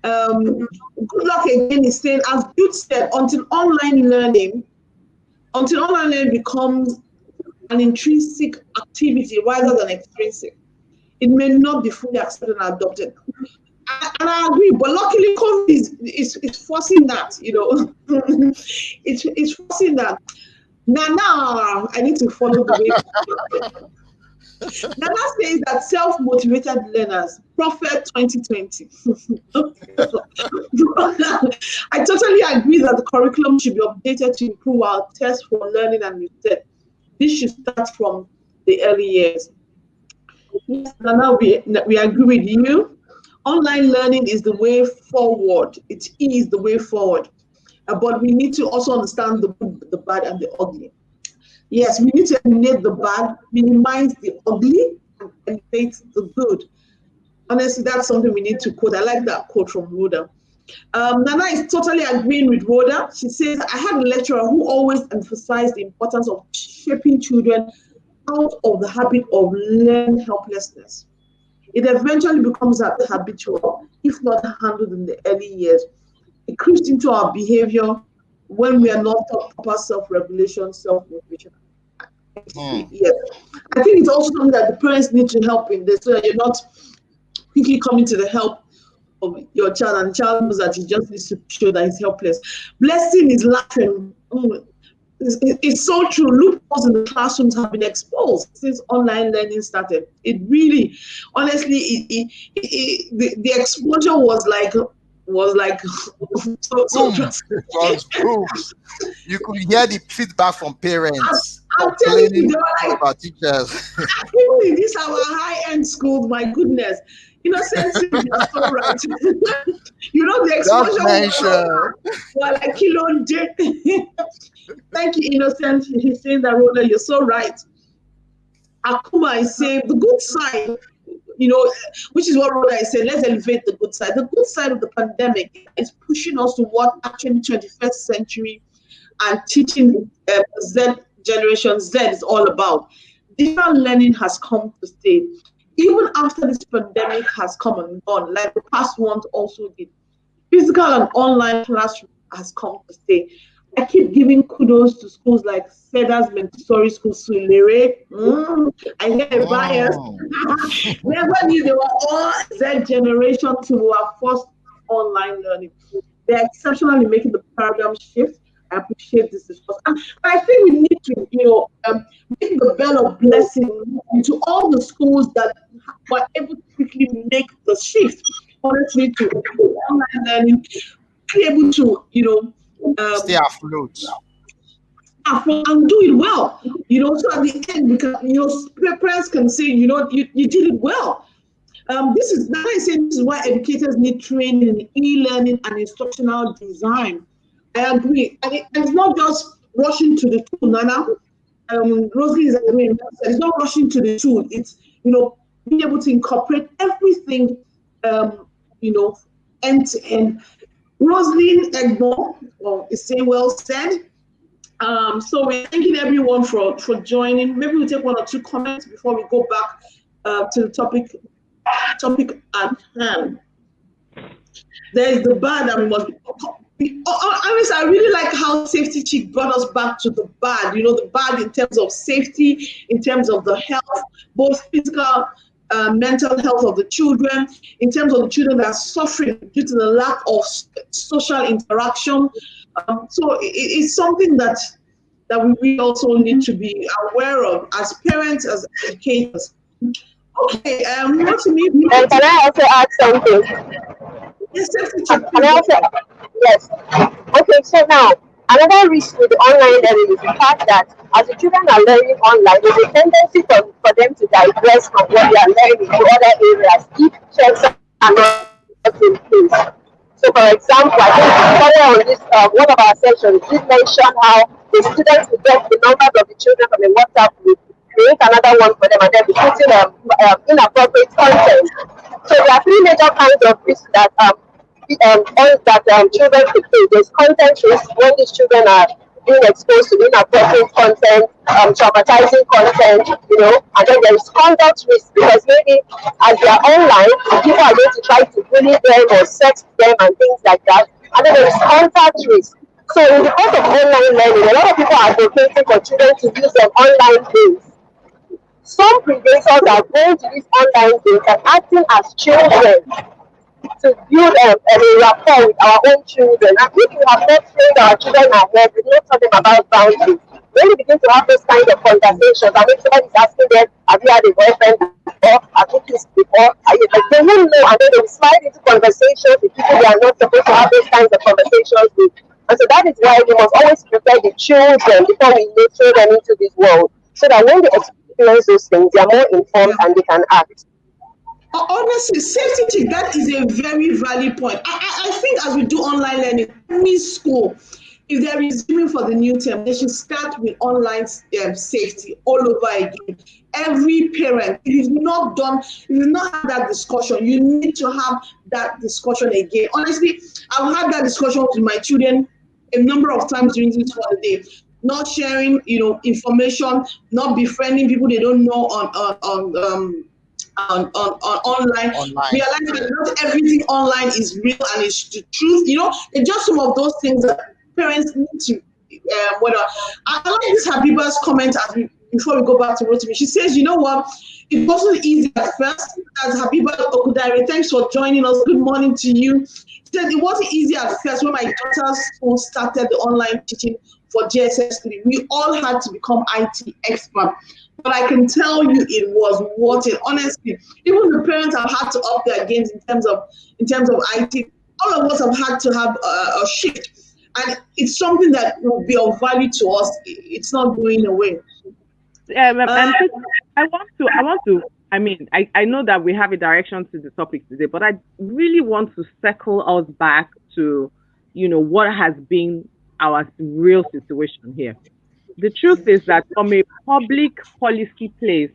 Good luck again is saying, as Jude said, until online learning becomes an intrinsic activity rather than extrinsic, it may not be fully accepted and adopted. And I agree, but luckily COVID is forcing that, it's forcing that. Nana, I need to follow the way. Nana says that self-motivated learners, Prophet 2020. I totally agree that the curriculum should be updated to improve our test for learning and research. This should start from the early years. Yes, Nana, we agree with you. Online learning is the way forward. It is the way forward. But we need to also understand the good, the bad, and the ugly. Yes, we need to eliminate the bad, minimize the ugly, and elevate the good. Honestly, that's something we need to quote. I like that quote from Rhoda. Nana is totally agreeing with Rhoda. She says, I had a lecturer who always emphasized the importance of shaping children out of the habit of learning helplessness. It eventually becomes habitual, if not handled in the early years. It creeps into our behavior when we are not taught proper self-regulation, self-motivation. Yes. I think it's also something that the parents need to help in this, so that you're not quickly coming to the help of your child, and the child knows that he just needs to show that he's helpless. Blessing is laughing. It's so true. Loopholes in the classrooms have been exposed since online learning started. It really, honestly, the exposure was like so it was proof. You could hear the feedback from parents. I'm telling you, they were like, about teachers. Even in this our high-end schools, my goodness, Innocent, you're so right. The exposure was like kilo J. Thank you, Innocent. He's saying that, Rhoda, you're so right. Akuma is saying the good side, which is what Rhoda is saying. Let's elevate the good side. The good side of the pandemic is pushing us to what actually 21st century and teaching Generation Z is all about. Digital learning has come to stay. Even after this pandemic has come and gone, like the past ones also did, physical and online classroom has come to stay. I keep giving kudos to schools like Cedars Montessori School, Sulere. I hear a bias. Never knew they were all Z generation to our first online learning. They're exceptionally making the paradigm shift. I appreciate this discussion. And I think we need to, make the bell of blessing into all the schools that were able to quickly make the shift, honestly, to online learning, be able to, stay afloat and do it well. So at the end, because parents can say, you did it well. This is why educators need training in e-learning and instructional design. I agree, and it's not just rushing to the tool, Nana. Rosalie is agreeing. It's not rushing to the tool. It's being able to incorporate everything, end to end. Rosalie Egbo is saying well said. So we're thanking everyone for joining. Maybe we'll take one or two comments before we go back to the topic at hand. There is the bad that we must be. I really like how Safety Chick brought us back to the bad. The bad in terms of safety, in terms of the health, both physical, mental health of the children, in terms of the children that are suffering due to the lack of social interaction. So it's something that we also need to be aware of as parents, as educators. Okay, can I also add something? Yes, yes. Okay, so now another risk with the online learning is the fact that as the children are learning online, there's a tendency for them to digress from what they are learning to other areas if checks are not in place. So, for example, I think earlier on this one of our sessions did mention how the students will get the numbers of the children from a WhatsApp group, create another one for them, and then be putting inappropriate content. So there are three major kinds of risks that children could face. There's content risk when these children are being exposed to inappropriate content, traumatizing content, and then there's conduct risk because maybe as they are online, people are going to try to bully them or sex them and things like that. And then there's contact risk. So in the course of online learning, a lot of people are advocating for children to use online games. Some predators are going to these online games and acting as children to build a rapport with our own children. And if we have not trained our children ahead, we don't tell them about boundaries. When we begin to have those kinds of conversations, and when somebody is asking them, have you had a boyfriend before? Have you kissed before? They won't know, and then they will slide into conversations with people they are not supposed to have those kinds of conversations with. And so that is why we must always prepare the children before we throw them into this world, so that when they experience those things, they are more informed and they can act. Honestly, safety, that is a very valid point. I think as we do online learning, every school, if they're resuming for the new term, they should start with online safety all over again. Every parent, if you've not had that discussion, you need to have that discussion again. Honestly, I've had that discussion with my children a number of times during this holiday. Not sharing, information, not befriending people they don't know on online. Realize that not everything online is real and it's the truth. It's just some of those things that parents need to. I like this Habiba's comment as we before we go back to Rotimi. She says, you know what? It wasn't easy at first. As Habiba Okudare, thanks for joining us. Good morning to you. She said it wasn't easy at first when my daughter's school started the online teaching for GSS3. We all had to become IT experts. But I can tell you it was worth it. Honestly, even the parents have had to up their games in terms of IT. All of us have had to have a shift. And it's something that will be of value to us. It's not going away. I know that we have a direction to the topic today, but I really want to circle us back to, what has been our real situation here. The truth is that from a public policy place,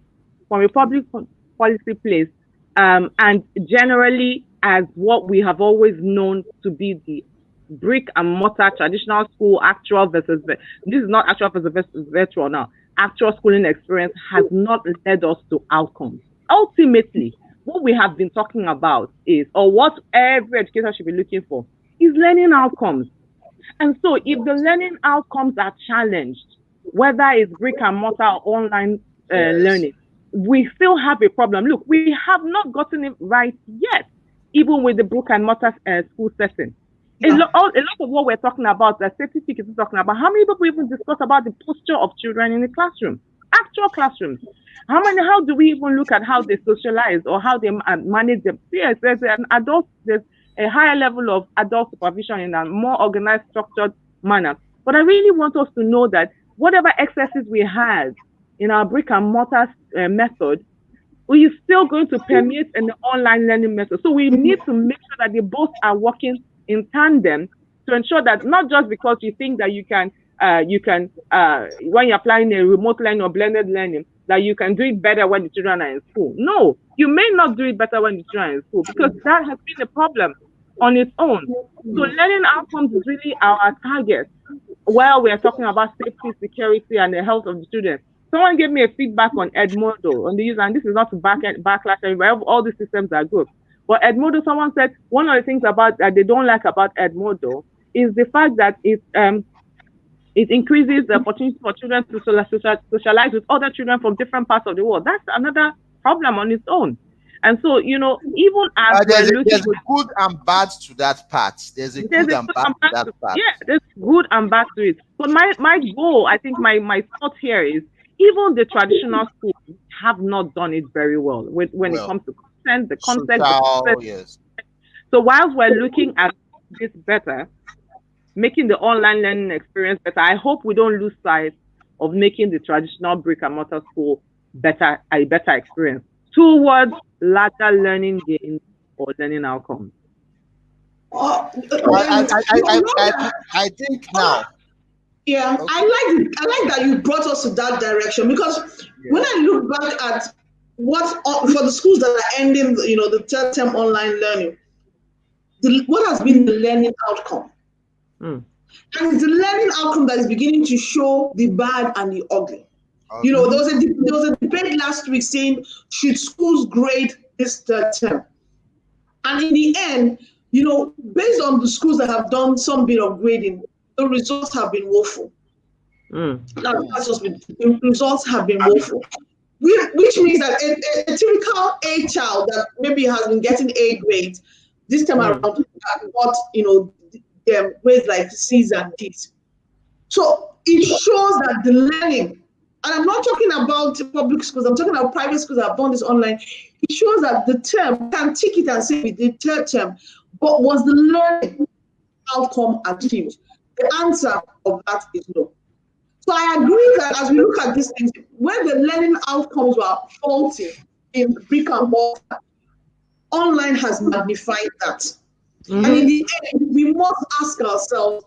and generally as what we have always known to be the brick and mortar traditional school, actual versus, this is not actual versus virtual now, actual schooling experience has not led us to outcomes. Ultimately, what we have been talking about is, or what every educator should be looking for, is learning outcomes. And so if the learning outcomes are challenged, whether it's brick and mortar or online learning, we still have a problem. Look, we have not gotten it right yet, even with the brick and mortar school setting. A lot of what we're talking about, the statistics is talking about, how many people even discuss about the posture of children in the classroom, actual classrooms? How do we even look at how they socialize or how they manage them? Yes, there's a higher level of adult supervision in a more organized, structured manner. But I really want us to know that whatever excesses we had in our brick and mortar method, we are still going to permeate in the online learning method. So we need to make sure that they both are working in tandem to ensure that not just because you think that you can when you're applying a remote learning or blended learning, that you can do it better when the children are in school. No, you may not do it better when the children are in school, because that has been a problem on its own. So learning outcomes is really our target while we are talking about safety, security, and the health of the students. Someone gave me a feedback on Edmodo on the user, and this is not to backlash. All the systems are good. But Edmodo, someone said one of the things about that they don't like about Edmodo is the fact that it increases the opportunity for children to socialize with other children from different parts of the world. That's another problem on its own. And so, even as there's a good and bad to that part. There's good and bad to that part. Yeah, there's good and bad to it. But my goal, I think my thought here is, even the traditional schools have not done it very well when it comes to content, the content. Yes. So whilst we're looking at this better, making the online learning experience better, I hope we don't lose sight of making the traditional brick and mortar school a better experience towards larger learning gains or learning outcomes. I think now. Yeah, okay. I like that you brought us to that direction, because when I look back at what for the schools that are ending, the third term online learning, what has been the learning outcome? And it's the learning outcome that is beginning to show the bad and the ugly. Okay. There was a debate last week saying, should schools grade this third term? And in the end, based on the schools that have done some bit of grading, the results have been woeful. The results have been woeful, which means that a typical A child that maybe has been getting A grades this time around got grades like C's and D's. So it shows that the learning, and I'm not talking about public schools, I'm talking about private schools that have done this online. It shows that the term, can tick it and say we did third term, but was the learning outcome achieved? The answer of that is no. So I agree that as we look at these things, when the learning outcomes were faulty in brick and mortar, online has magnified that. And in the end, we must ask ourselves,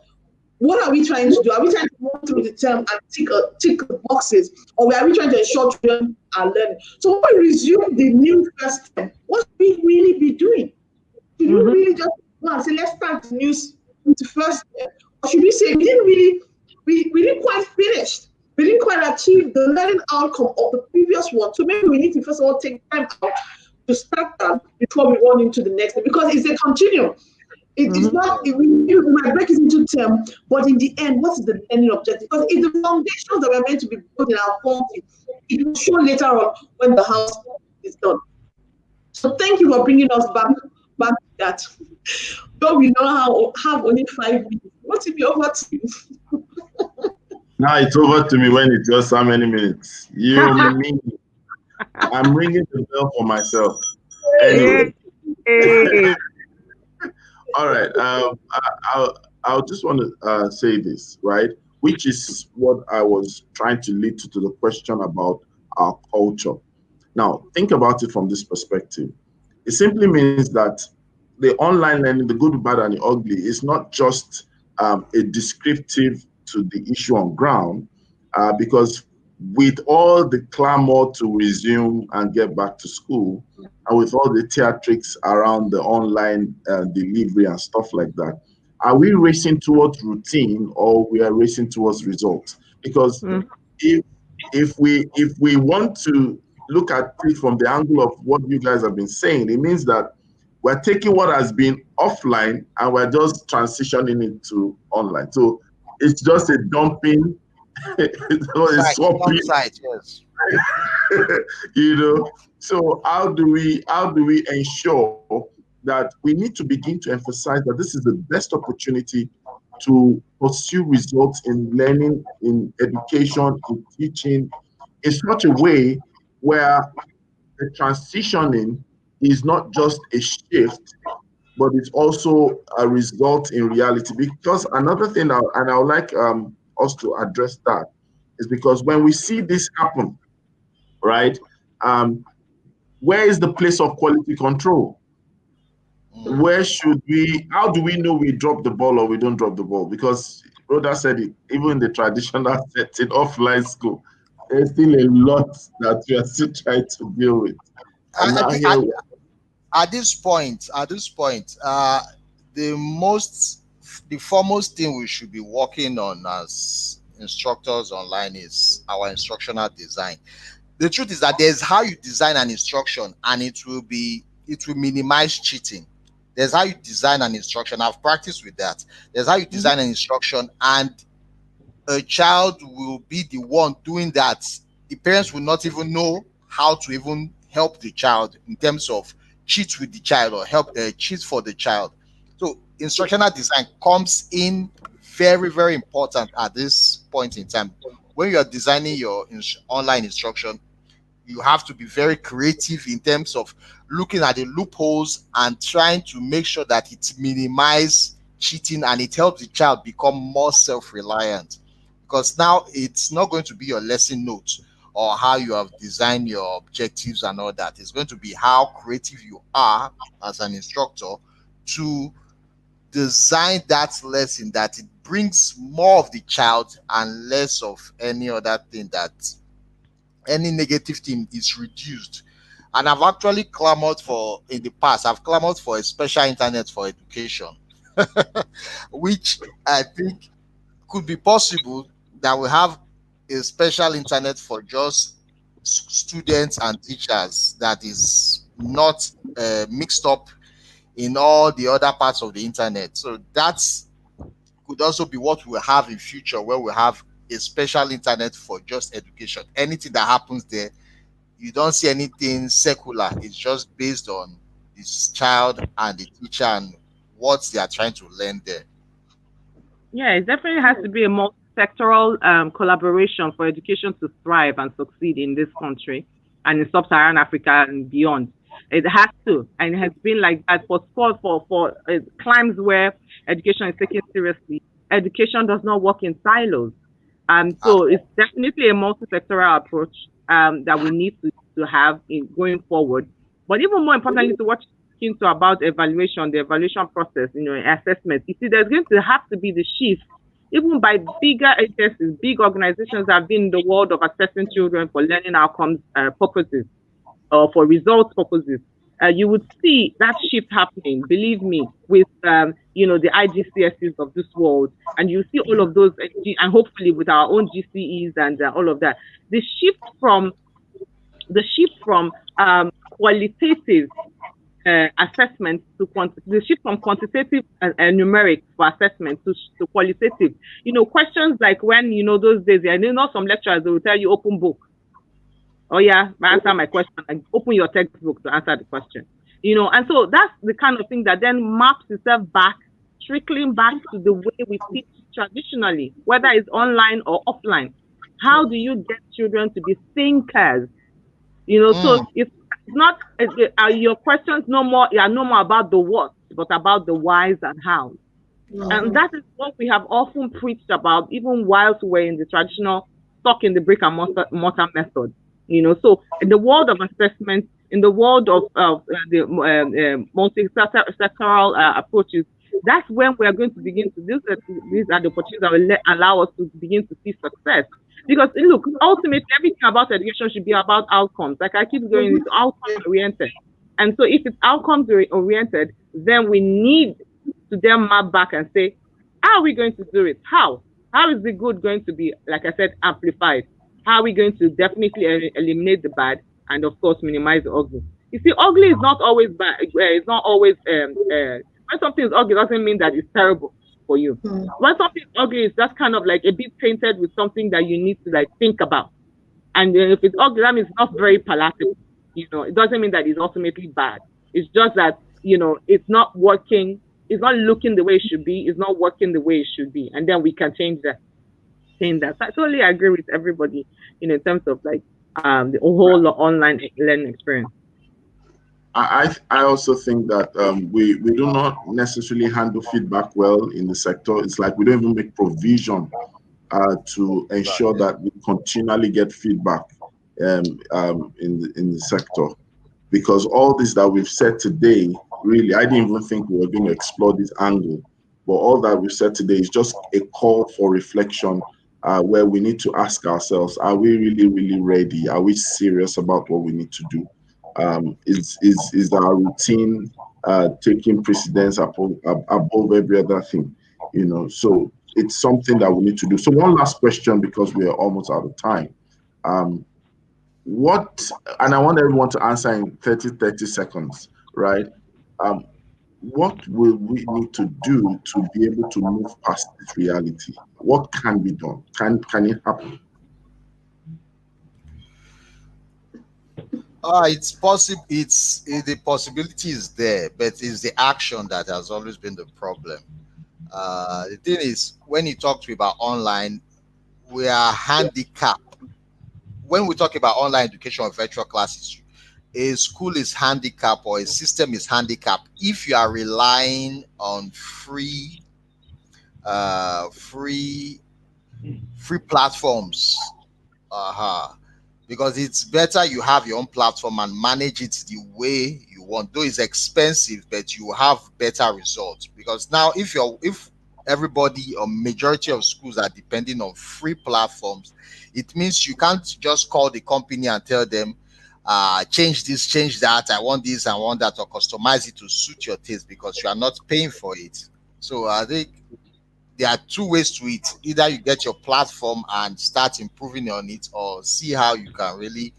what are we trying to do? Are we trying to walk through the term and tick the boxes, or are we trying to ensure children are learning? So when we resume the new first term, what should we really be doing? Should we really just say, let's start the new first term? Or should we say, we didn't quite finish. We didn't quite achieve the learning outcome of the previous one. So maybe we need to first of all take time out to start that before we run into the next thing, because it's a continuum. It is not, you might break it into term, but in the end, what is the learning objective? Because if the foundations that were meant to be built in our faulty, it will show later on when the house is done. So thank you for bringing us back to that. Though we know have only 5 minutes. What if you over to you? Now it's over to me when it's just how many minutes? You mean I'm ringing the bell for myself. Anyway. All right. I'll just want to say this, right? Which is what I was trying to lead to the question about our culture. Now, think about it from this perspective. It simply means that the online learning, the good, bad, and the ugly, is not just a descriptive to the issue on ground, because with all the clamor to resume and get back to school, and with all the theatrics around the online delivery and stuff like that, are we racing towards routine or we are racing towards results? Because if we want to look at it from the angle of what you guys have been saying, it means that we're taking what has been offline and we're just transitioning it to online. So it's just a dumping, it's swapping. Yes. You know, so how do we ensure that we need to begin to emphasize that this is the best opportunity to pursue results in learning, in education, in teaching, in such a way where the transitioning is not just a shift, but it's also a result in reality. Because another thing, and I would like us to address that, is because when we see this happen, right, where is the place of quality control? Where should we, how do we know we drop the ball or we don't drop the ball? Because Rhoda said it, even in the traditional setting, offline school, there's still a lot that we are still trying to deal with. At this point, the foremost thing we should be working on as instructors online is our instructional design. The truth is that there's how you design an instruction and it will minimize cheating. There's how you design an instruction. I've practiced with that. There's how you design an instruction and a child will be the one doing that. The parents will not even know how to even help the child in terms of cheat with the child or help cheat for the child. So instructional design comes in very, very important at this point in time. When you are designing your online instruction, you have to be very creative in terms of looking at the loopholes and trying to make sure that it minimizes cheating and it helps the child become more self-reliant. Because now it's not going to be your lesson notes or how you have designed your objectives and all that. It's going to be how creative you are as an instructor to design that lesson that it brings more of the child and less of any other thing, that any negative thing is reduced. And I've actually clamored for, in the past, I've clamored for a special internet for education, which I think could be possible, that we have a special internet for just students and teachers that is not mixed up in all the other parts of the internet. So that's could also be what we'll have in future, where we have a special internet for just education. Anything that happens there, you don't see anything secular. It's just based on this child and the teacher and what they are trying to learn there. Yeah, it definitely has to be a multi-sectoral collaboration for education to thrive and succeed in this country and in sub-Saharan Africa and beyond. It has to, and it has been like that for climes where education is taken seriously. Education does not work in silos. So it's definitely a multi-sectoral approach that we need to have in going forward. But even more importantly, to what you're talking about evaluation, the evaluation process, assessment. You see, there's going to have to be the shift, even by bigger agencies, big organizations that have been in the world of assessing children for learning outcomes purposes, or for results purposes. You would see that shift happening, believe me, with the IGCSEs of this world, and you see all of those, and hopefully with our own GCEs and all of that. The shift from qualitative assessment to the shift from quantitative and numeric for assessment to qualitative. Questions like when, those days, some lecturers, they will tell you open book. Oh yeah, answer my question, and open your textbook to answer the question. And so that's the kind of thing that then maps itself back, trickling back to the way we teach traditionally, whether it's online or offline. How do you get children to be thinkers? So it's not your questions no more about the what, but about the whys and hows. And that is what we have often preached about, even whilst we're in the traditional stuck in the brick and mortar method. So in the world of assessment, in the world of the multi-sectoral approaches, that's when we are going to begin to do that. These are the opportunities that will allow us to begin to see success. Because look, ultimately, everything about education should be about outcomes. Like I keep going, it's outcome oriented. And so if it's outcomes oriented, then we need to then map back and say, how are we going to do it? How? How is the good going to be, like I said, amplified? How are we going to definitely eliminate the bad and, of course, minimize the ugly? You see, ugly is not always bad. It's not always, when something is ugly, doesn't mean that it's terrible for you. When something is ugly, it's just kind of like a bit painted with something that you need to think about. And if it's ugly, that means it's not very palatable. It doesn't mean that it's ultimately bad. It's just that, it's not working. It's not looking the way it should be. It's not working the way it should be. And then we can change that. So I totally agree with everybody, in terms of the whole online learning experience. I also think that we do not necessarily handle feedback well in the sector. It's like we don't even make provision to ensure that we continually get feedback in the sector, because all this that we've said today, really, I didn't even think we were going to explore this angle, but all that we've said today is just a call for reflection, where we need to ask ourselves, are we really, really ready? Are we serious about what we need to do? Is our routine taking precedence above every other thing? So it's something that we need to do. So one last question, because we are almost out of time. And I want everyone to answer in 30 seconds, right? What will we need to do to be able to move past this reality? What can be done? Can it happen? It's possible. The possibility is there, but it's the action that has always been the problem. The thing is, when you talk to me about online, we are handicapped. When we talk about online education or virtual classes, a school is handicapped or a system is handicapped if you are relying on free platforms. Because it's better you have your own platform and manage it the way you want. Though it's expensive, but you have better results. Because now if everybody or majority of schools are depending on free platforms, it means you can't just call the company and tell them, change this, change that, I want this, I want that, or customize it to suit your taste, because you are not paying for it. So I think there are two ways to it. Either you get your platform and start improving on it, or see how you can really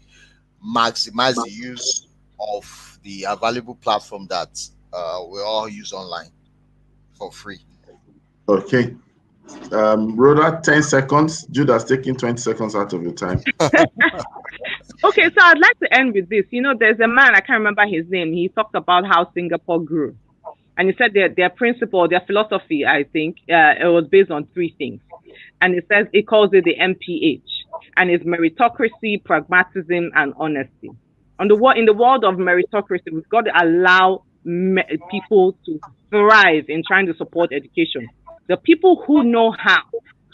maximize the use of the available platform that we all use online for free. Okay. Rhoda, 10 seconds. Judas, taking 20 seconds out of your time. Okay, so I'd like to end with this. There's a man, I can't remember his name. He talked about how Singapore grew. And he said their principle, their philosophy, I think, it was based on three things. And it calls it the MPH. And it's meritocracy, pragmatism, and honesty. In the world of meritocracy, we've got to allow people to thrive in trying to support education. The people who know how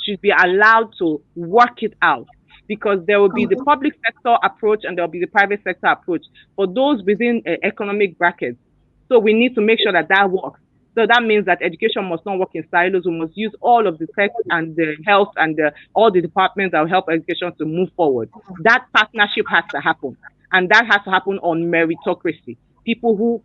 should be allowed to work it out, because there will be the public sector approach and there will be the private sector approach for those within economic brackets. So we need to make sure that works. So that means that education must not work in silos. We must use all of the tech and the health and all the departments that will help education to move forward. That partnership has to happen. And that has to happen on meritocracy. People who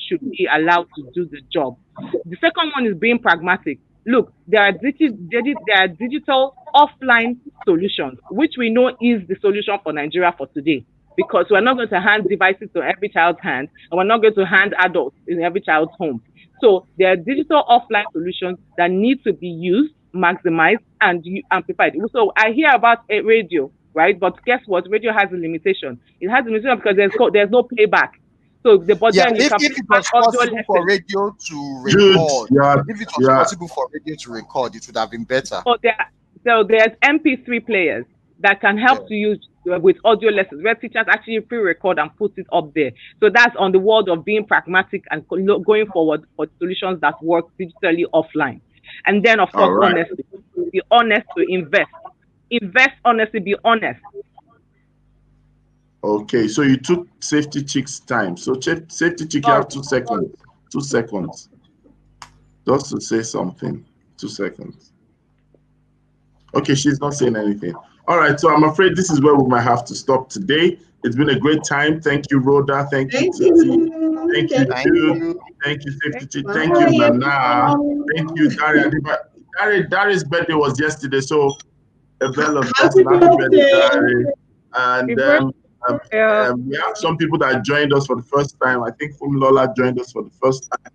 should be allowed to do the job. The second one is being pragmatic. Look, there are digital offline solutions, which we know is the solution for Nigeria for today. because we're not going to hand devices to every child's hand, and we're not going to hand adults in every child's home. So there are digital offline solutions that need to be used, maximized, and amplified. So I hear about a radio, right? But guess what? Radio has a limitation. It has a limitation because there's no playback. So the budget if it was possible for radio to record, if it was possible for radio to record, it would have been better. So there's MP3 players that can help to use with audio lessons, where teachers actually pre-record and put it up there. So that's on the world of being pragmatic and going forward for solutions that work digitally offline. And then, of course, honestly, be honest to invest. Invest honestly, be honest. Okay, so you took Safety Chick's time. So Safety Chick, you have 2 seconds. 2 seconds. Just to say something. 2 seconds. Okay, she's not saying anything. All right, so I'm afraid this is where we might have to stop today. It's been a great time. Thank you, Rhoda. Thank you, Titi. Thank you, Jude. Thank you, Safety Chick. Thank you, Nana. Thank you, Daria. Daria's birthday was yesterday, so a bell of happy birthday, Daria. And we have some people that joined us for the first time. I think Lola joined us for the first time.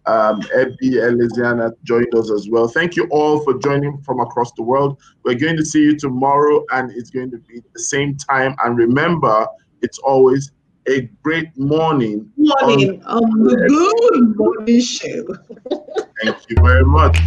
Ebby, Eliziana joined us as well. Thank you all for joining from across the world. We're going to see you tomorrow, and it's going to be the same time. And remember, it's always a great morning. Good morning show. Thank you very much.